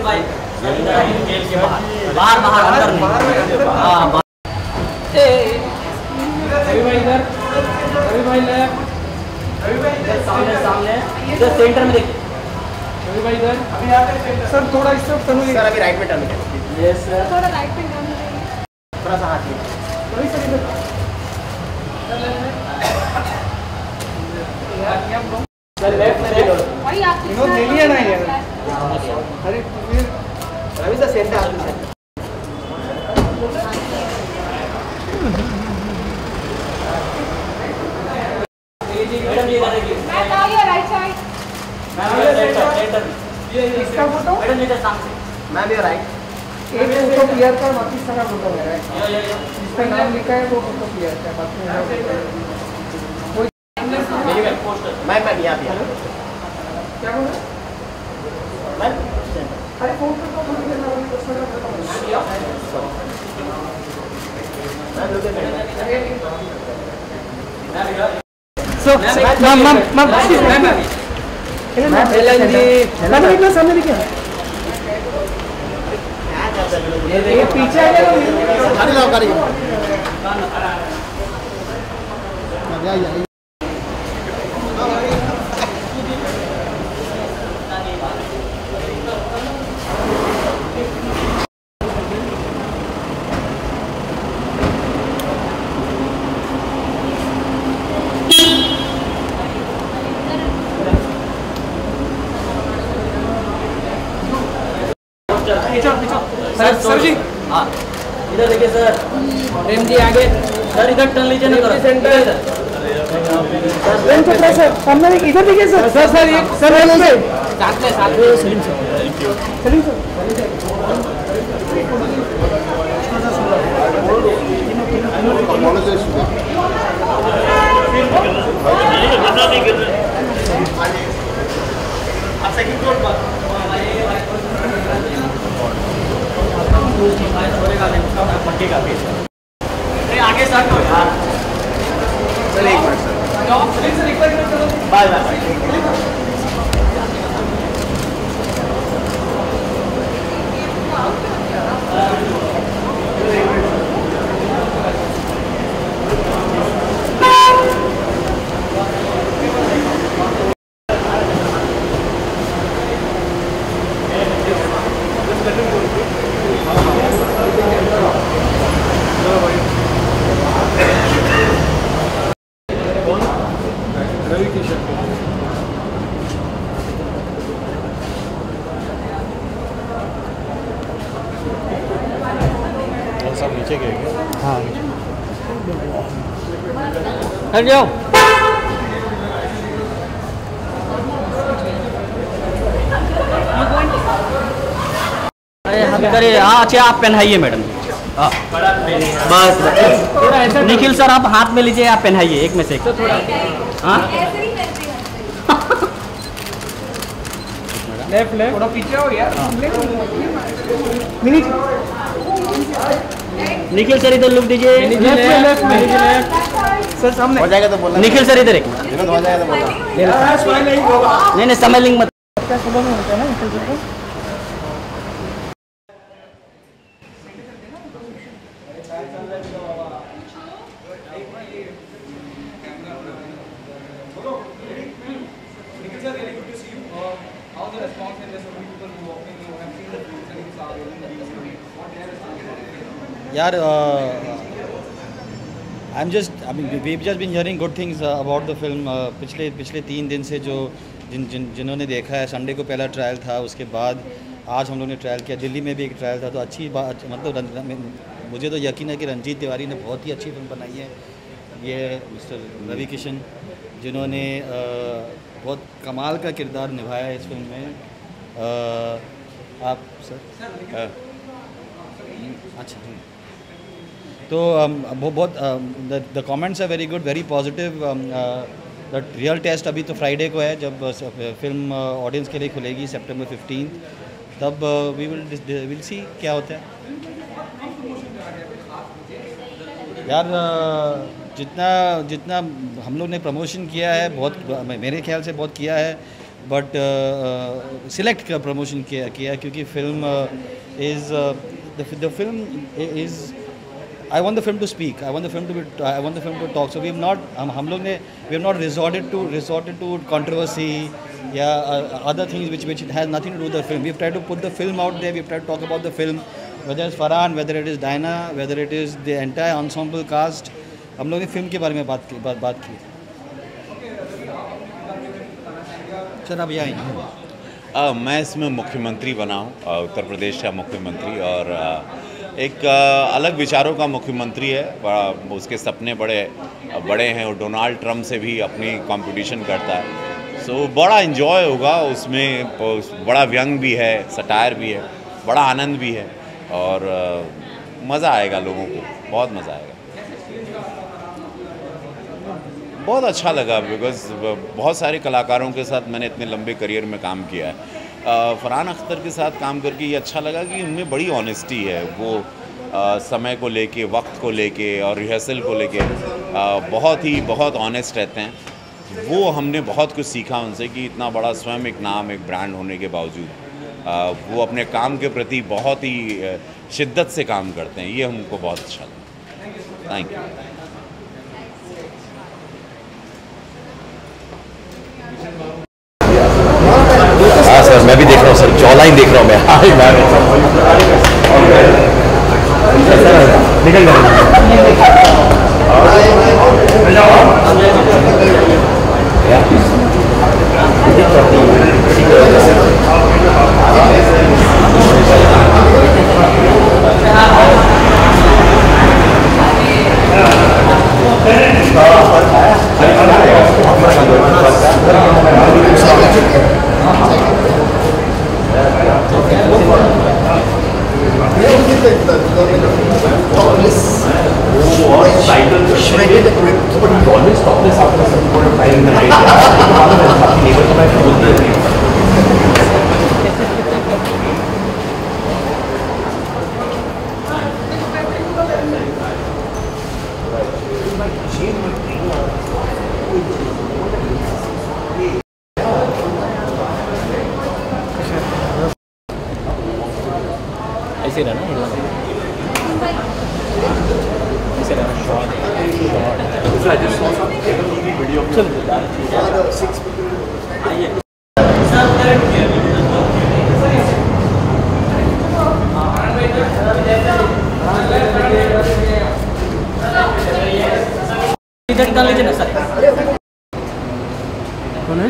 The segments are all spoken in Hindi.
भाई जेल के बाहर बाहर अंदर नहीं। हाँ रवि भाई इधर, रवि भाई लेफ्ट, रवि भाई इधर सामने सामने इधर सेंटर में देखिए। रवि भाई इधर अभी आते हैं सर, थोड़ा इस तरफ टर्न सर, अभी राइट में टर्न करें। यस सर, थोड़ा राइट में टर्न करें, थोड़ा सा हाथ थोड़ी सा इधर सर, लेफ्ट में देखो भाई, आप इन्हों ले लिया ना यार। अरे फिर रवि सर सेंटर हाथ में मैडम ये रहेगी, मैं आगे राइट साइड, मैम ये सेंटर, ये इसका फोटो मैडम इधर सामने, मैम ये राइट, एक फोटो क्लियर कर, बाकी सारा फोटो है। ये इसका नाम लिखा है वो फोटो क्लियर है, बाकी कोई पोस्टर मैम यहाँ पे क्या बोल रहे मैम? अरे फोटो तो मैम सामने देखिए, ये पीछे आ गया सर जी। हाँ इधर देखिए सर, प्रेम जी आगे सर, इधर टर्न लीजिए ना सर, सेंटर सर सामने इधर देखिए सर, सर सर ये सर साथ में सलीम सर, सलीम सर आगे सर तो यार, चल एक मिनट सर, एक बार चलो, बाय बाय। सब नीचे गए क्या? हाँ हट जाओ। अरे हम करे, हाँ अच्छा आप पहनाइए मैडम। बस निखिल सर आप हाथ में लीजिए, आप पहनाइए एक में से एक। हाँ लेफ्ट लेफ्ट थोड़ा पीछे हो यार। निखिल सर इधर लुक दीजिए, लेफ्ट सर सामने हो जाएगा तो बोलना। निखिल सर इधर एक हो जाएगा तो बोलना। नहीं समझ मत, सुबह में होता है ना निखिल सर को। यार I mean we just been hearing good things about the film. पिछले 3 दिन से जो जिन्होंने देखा है, संडे को पहला ट्रायल था, उसके बाद आज हम लोग ने ट्रायल किया, दिल्ली में भी एक ट्रायल था। तो अच्छी बात, मतलब मुझे तो यकीन है कि रंजीत तिवारी ने बहुत ही अच्छी फिल्म बनाई है। ये मिस्टर रवि किशन जिन्होंने बहुत कमाल का किरदार निभाया है इस फिल्म में। आप सर अच्छा, तो वो बहुत the comments are very good, very positive. The real test अभी तो फ्राइडे को है, जब फिल्म ऑडियंस के लिए खुलेगी September 15, तब वी विल सी क्या होता है। यार जितना हम लोग ने प्रमोशन किया है, बहुत मेरे ख्याल से बहुत किया है। बट सिलेक्ट का प्रमोशन किया क्योंकि film the film is I want the film to speak. I want the film to be. I want the film to talk. So we have not. हम लोग ने we have not resorted to controversy या other things which it has nothing to do with the film. We have tried to put the film out there. We have tried to talk about the film, whether it's Farhan, whether it is Diana, whether it is the entire ensemble cast. हम लोग ने फिल्म के बारे में बात की. सर आप यहाँ आइए. मैं इसमें मुख्यमंत्री बना हूँ, उत्तर प्रदेश का मुख्यमंत्री, और एक अलग विचारों का मुख्यमंत्री है. उसके सपने बड़े हैं और डोनाल्ड ट्रंप से भी अपनी कंपटीशन करता है. सो बड़ा इन्जॉय होगा उसमें. बड़ा व्यंग भी है, सटायर भी है, बड़ा आनंद भी है, और मज़ा आएगा लोगों को. बहुत मज़ा आएगा. बहुत अच्छा लगा बिकॉज़ बहुत सारे कलाकारों के साथ मैंने इतने लंबे करियर में काम किया है. फरहान अख्तर के साथ काम करके ये अच्छा लगा कि उनमें बड़ी ऑनेस्टी है. वो समय को लेके, वक्त को लेके और रिहर्सल को लेके बहुत ऑनेस्ट रहते हैं. वो हमने बहुत कुछ सीखा उनसे कि इतना बड़ा स्वयं एक नाम, एक ब्रांड होने के बावजूद वो अपने काम के प्रति बहुत ही शिद्दत से काम करते हैं. ये हमको बहुत अच्छा लगा. Thank you. हाँ सर, मैं भी देख रहा हूँ सर. जॉलाइन देख रहा हूँ मैं. निकल shredded the grip, but you always stop this after some point of time in the race. ऐसे रहना ऐसे रहना short. I just saw some video of the 6 people. इधर निकाल लीजिए ना सर. कौन है?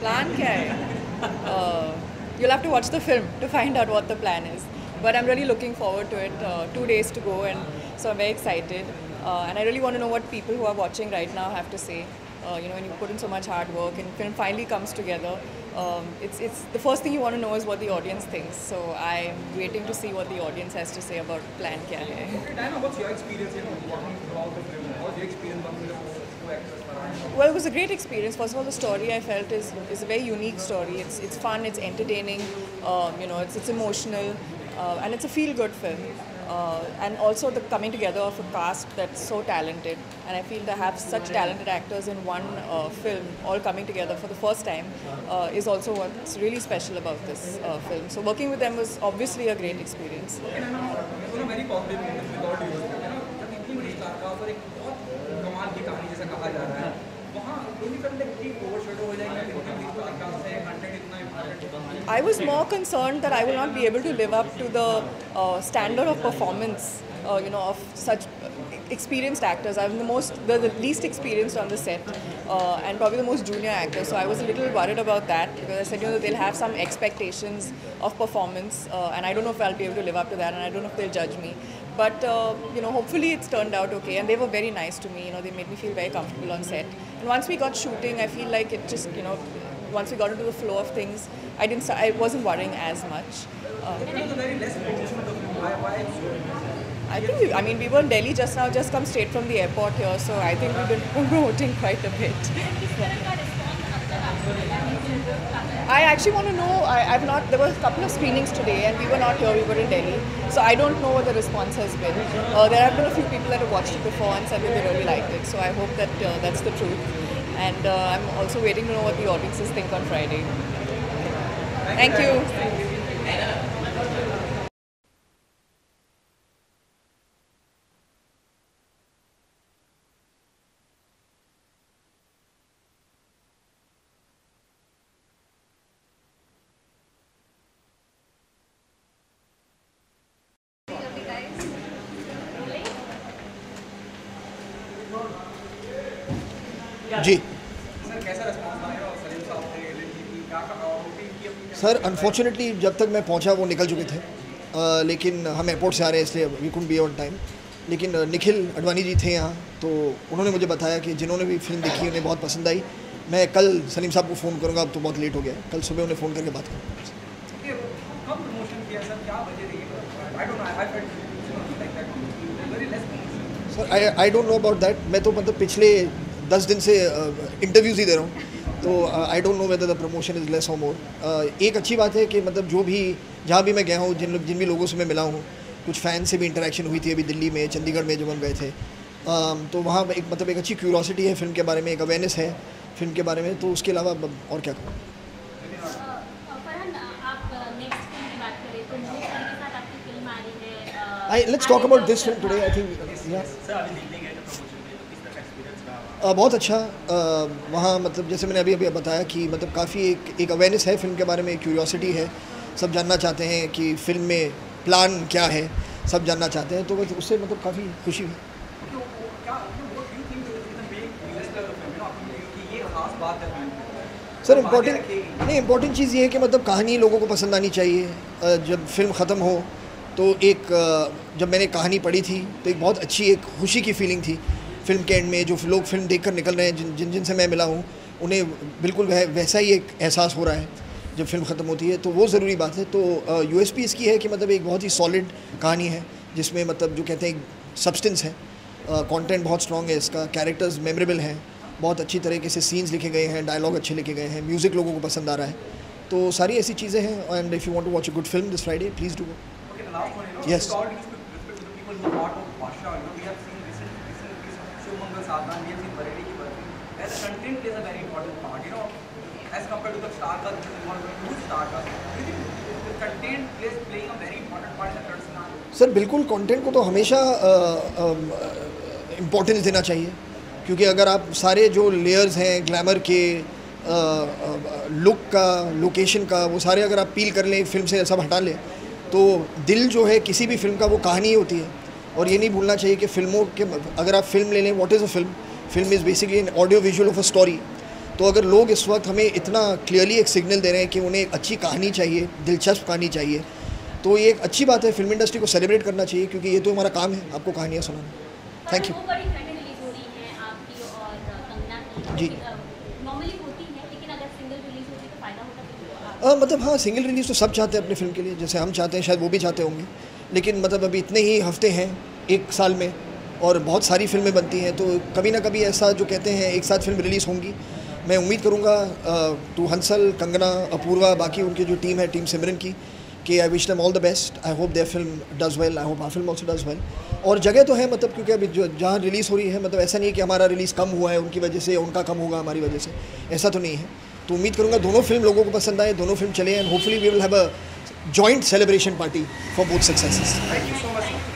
Plan क्या है? You'll have to watch the film to find out what the plan is. But I'm really looking forward to it. 2 days to go, and so I'm very excited. And I really want to know what people who are watching right now have to say. When you put in so much hard work and film finally comes together, it's the first thing you want to know is what the audience thinks. So I'm waiting to see what the audience has to say about Plan Kya Hai. Diana, what's your experience in working throughout the film? What's your experience working with the two actors? Well, it was a great experience. First of all, the story I felt is a very unique story. It's fun, it's entertaining, it's emotional, and it's a feel-good film. And also the coming together of a cast that's so talented, and I feel to have such talented actors in one film all coming together for the first time is also what's really special about this film. So working with them was obviously a great experience. Very positive with all due respect. कमाल की कहानी जैसा कहा जा रहा है, वहाँ डोंट यू फील लाइक कि ओवरशैडो हो जाएगा क्योंकि इस पॉडकास्ट से कंटेंट इतना important. I was more concerned that I will not be able to live up to the standard of performance, of such experienced actors. I'm the least experienced on the set, and probably the most junior actor. So I was a little worried about that because I said, they'll have some expectations of performance, and I don't know if I'll be able to live up to that, and I don't know if they'll judge me. But hopefully it's turned out okay, and they were very nice to me. They made me feel very comfortable on set. And once we got shooting, I feel like it just once we got into the flow of things, I wasn't worrying as much. I think we were in Delhi just now, just come straight from the airport here, so I think we've been promoting quite a bit. I actually want to know, there were a couple of screenings today and we were not here, we were in Delhi. So I don't know what the response has been. There have been a few people that have watched it before and said that they really liked it. So I hope that that's the truth. And I'm also waiting to know what the audiences think on Friday. Thank you. जी सर, अनफॉर्चुनेटली जब तक मैं पहुंचा वो निकल चुके थे, लेकिन हम एयरपोर्ट से आ रहे हैं इसलिए we couldn't be on time. लेकिन निखिल अडवाणी जी थे यहाँ, तो उन्होंने मुझे बताया कि जिन्होंने भी फिल्म देखी उन्हें बहुत पसंद आई। मैं कल सलीम साहब को फ़ोन करूँगा, अब तो बहुत लेट हो गया, कल सुबह उन्हें फ़ोन करके बात करूँगा। Sir I don't know about that. मैं तो मतलब पिछले 10 दिन से इंटरव्यूज़ ही दे रहा हूँ, तो I don't know whether the promotion is less और मोर। एक अच्छी बात है कि मतलब जो भी जहाँ भी मैं गया हूँ, जिन भी लोगों से मैं मिला हूँ, कुछ फ़ैन से भी इंटरेक्शन हुई थी अभी दिल्ली में, चंडीगढ़ में जब हम गए थे, तो वहाँ एक अच्छी क्यूरोसिटी है फिल्म के बारे में, एक अवेयरनेस है फिल्म के बारे में, तो उसके अलावा और क्या कहूँ। Let's talk about this film today. I think बहुत अच्छा। वहाँ मतलब जैसे मैंने अभी बताया कि मतलब काफ़ी एक अवेयरनेस है फिल्म के बारे में, क्यूरियोसिटी है, सब जानना चाहते हैं कि फिल्म में प्लान क्या है, सब जानना चाहते हैं, तो उससे मतलब काफ़ी खुशी हुई। सर इम्पोर्टेंट चीज़ ये है कि मतलब कहानी लोगों को पसंद आनी चाहिए। जब फिल्म ख़त्म हो तो जब मैंने कहानी पढ़ी थी तो एक बहुत अच्छी एक खुशी की फीलिंग थी फिल्म के एंड में। जो लोग फिल्म देखकर निकल रहे हैं, जिनसे मैं मिला हूँ, उन्हें बिल्कुल वैसा ही एक एहसास हो रहा है जब फिल्म ख़त्म होती है, तो वो ज़रूरी बात है। तो USP इसकी है कि मतलब एक बहुत ही सॉलिड कहानी है जिसमें मतलब जो कहते हैं सब्सटेंस है, कंटेंट बहुत स्ट्रॉन्ग है इसका, कैरेक्टर्स मेमोरेबल हैं, बहुत अच्छी तरीके से सीन्स लिखे गए हैं, डायलॉग अच्छे लिखे गए हैं, म्यूज़िक लोगों को पसंद आ रहा है, तो सारी ऐसी चीज़ें हैं। And if you want to watch a good film this Friday, please do. Yes. Sir बिल्कुल, कंटेंट को तो हमेशा इम्पोर्टेंस देना चाहिए, क्योंकि अगर आप सारे जो लेयर्स हैं ग्लैमर के, लुक का, लोकेशन का, वो सारे अगर आप पील कर लें, फिल्म से सब हटा लें, तो दिल जो है किसी भी फिल्म का वो कहानी ही होती है। और ये नहीं भूलना चाहिए कि फिल्मों के, अगर आप फिल्म ले लें, what is a film? Film is basically an audio visual of a story. तो अगर लोग इस वक्त हमें इतना क्लियरली एक सिग्नल दे रहे हैं कि उन्हें एक अच्छी कहानी चाहिए, दिलचस्प कहानी चाहिए, तो ये एक अच्छी बात है। फिल्म इंडस्ट्री को सेलिब्रेट करना चाहिए, क्योंकि ये तो हमारा काम है आपको कहानियाँ सुनाना। थैंक यू जी। मतलब हाँ, सिंगल रिलीज़ तो सब चाहते हैं अपनी फ़िल्म के लिए, जैसे हम चाहते हैं, शायद वो भी चाहते होंगे, लेकिन मतलब अभी इतने ही हफ्ते हैं एक साल में और बहुत सारी फिल्में बनती हैं, तो कभी ना कभी ऐसा जो कहते हैं एक साथ फिल्म रिलीज़ होंगी। मैं उम्मीद करूँगा टू हंसल, कंगना, अपूर्वा, बाकी उनकी जो टीम है, टीम सिमरन की, कि I wish them all the best. I hope their film does well, I hope our film also does well. और जगह तो है मतलब, क्योंकि अभी जो जहाँ रिलीज़ हो रही है, मतलब ऐसा नहीं है कि हमारा रिलीज़ कम हुआ है उनकी वजह से, उनका कम होगा हमारी वजह से, ऐसा तो नहीं है। तो उम्मीद करूँगा दोनों फिल्म लोगों को पसंद आए, दोनों फिल्म चले, and hopefully we will have a joint celebration party for both successes. Thank you so much.